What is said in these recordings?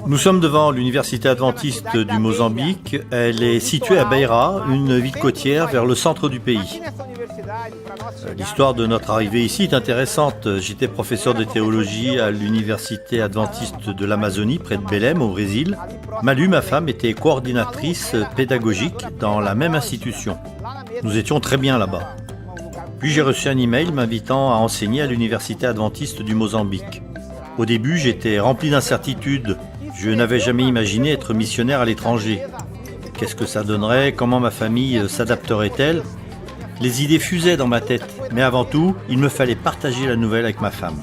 Nous sommes devant l'université adventiste du Mozambique. Elle est située à Beira, une ville côtière vers le centre du pays. L'histoire de notre arrivée ici est intéressante. J'étais professeur de théologie à l'université adventiste de l'Amazonie, près de Belém, au Brésil. Malu, ma femme, était coordinatrice pédagogique dans la même institution. Nous étions très bien là-bas. Puis j'ai reçu un email m'invitant à enseigner à l'université adventiste du Mozambique. Au début, j'étais rempli d'incertitudes. Je n'avais jamais imaginé être missionnaire à l'étranger. Qu'est-ce que ça donnerait? Comment ma famille s'adapterait-elle? Les idées fusaient dans ma tête. Mais avant tout, il me fallait partager la nouvelle avec ma femme.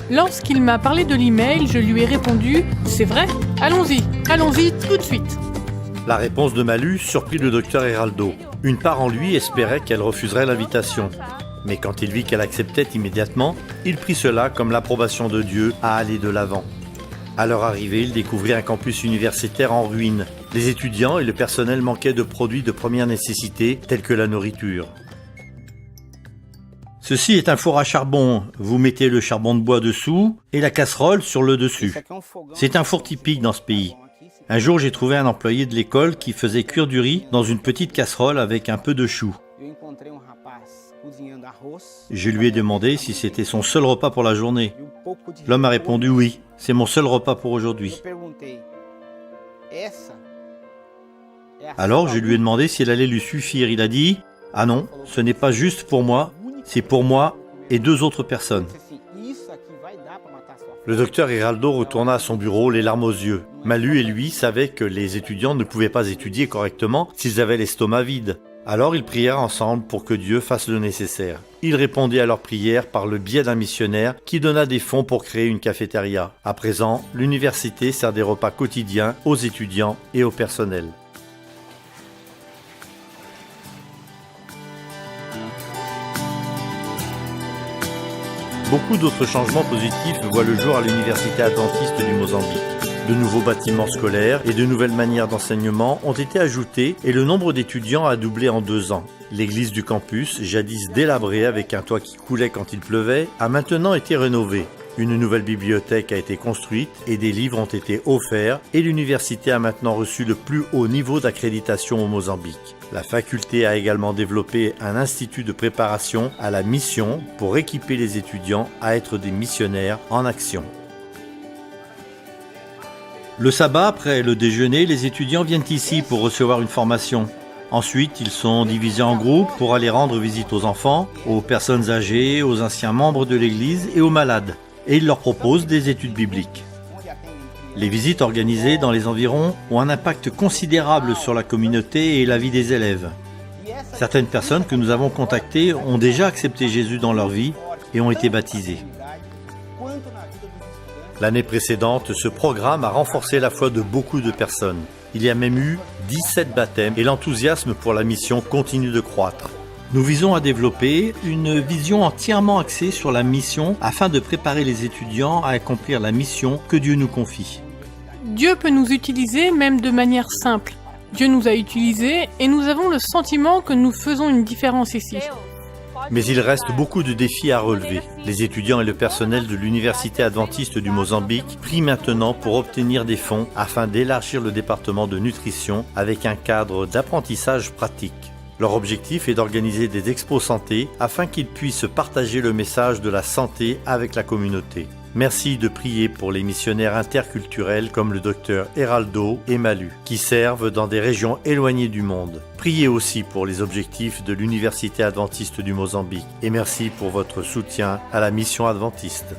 Lorsqu'il m'a parlé de l'email, je lui ai répondu « C'est vrai? Allons-y tout de suite !» La réponse de Malu surprit le docteur Heraldo. Une part en lui espérait qu'elle refuserait l'invitation. Mais quand il vit qu'elle acceptait immédiatement, il prit cela comme l'approbation de Dieu à aller de l'avant. À leur arrivée, il découvrit un campus universitaire en ruine. Les étudiants et le personnel manquaient de produits de première nécessité, tels que la nourriture. Ceci est un four à charbon. Vous mettez le charbon de bois dessous et la casserole sur le dessus. C'est un four typique dans ce pays. Un jour, j'ai trouvé un employé de l'école qui faisait cuire du riz dans une petite casserole avec un peu de chou. Je lui ai demandé si c'était son seul repas pour la journée. L'homme a répondu oui, c'est mon seul repas pour aujourd'hui. Alors je lui ai demandé si elle allait lui suffire. Il a dit « Ah non, ce n'est pas juste pour moi, c'est pour moi et 2 autres personnes. » Le docteur Heraldo retourna à son bureau, les larmes aux yeux. Malu et lui savaient que les étudiants ne pouvaient pas étudier correctement s'ils avaient l'estomac vide. Alors ils prièrent ensemble pour que Dieu fasse le nécessaire. Ils répondaient à leurs prières par le biais d'un missionnaire qui donna des fonds pour créer une cafétéria. À présent, l'université sert des repas quotidiens aux étudiants et au personnel. Beaucoup d'autres changements positifs voient le jour à l'université adventiste du Mozambique. De nouveaux bâtiments scolaires et de nouvelles manières d'enseignement ont été ajoutés et le nombre d'étudiants a doublé en 2 ans. L'église du campus, jadis délabrée avec un toit qui coulait quand il pleuvait, a maintenant été rénovée. Une nouvelle bibliothèque a été construite et des livres ont été offerts et l'université a maintenant reçu le plus haut niveau d'accréditation au Mozambique. La faculté a également développé un institut de préparation à la mission pour équiper les étudiants à être des missionnaires en action. Le sabbat, après le déjeuner, les étudiants viennent ici pour recevoir une formation. Ensuite, ils sont divisés en groupes pour aller rendre visite aux enfants, aux personnes âgées, aux anciens membres de l'église et aux malades. Et ils leur proposent des études bibliques. Les visites organisées dans les environs ont un impact considérable sur la communauté et la vie des élèves. Certaines personnes que nous avons contactées ont déjà accepté Jésus dans leur vie et ont été baptisées. L'année précédente, ce programme a renforcé la foi de beaucoup de personnes. Il y a même eu 17 baptêmes et l'enthousiasme pour la mission continue de croître. Nous visons à développer une vision entièrement axée sur la mission afin de préparer les étudiants à accomplir la mission que Dieu nous confie. Dieu peut nous utiliser même de manière simple. Dieu nous a utilisés et nous avons le sentiment que nous faisons une différence ici. Mais il reste beaucoup de défis à relever. Les étudiants et le personnel de l'université adventiste du Mozambique prient maintenant pour obtenir des fonds afin d'élargir le département de nutrition avec un cadre d'apprentissage pratique. Leur objectif est d'organiser des expos santé afin qu'ils puissent partager le message de la santé avec la communauté. Merci de prier pour les missionnaires interculturels comme le docteur Heraldo et Malu, qui servent dans des régions éloignées du monde. Priez aussi pour les objectifs de l'Université adventiste du Mozambique et merci pour votre soutien à la mission adventiste.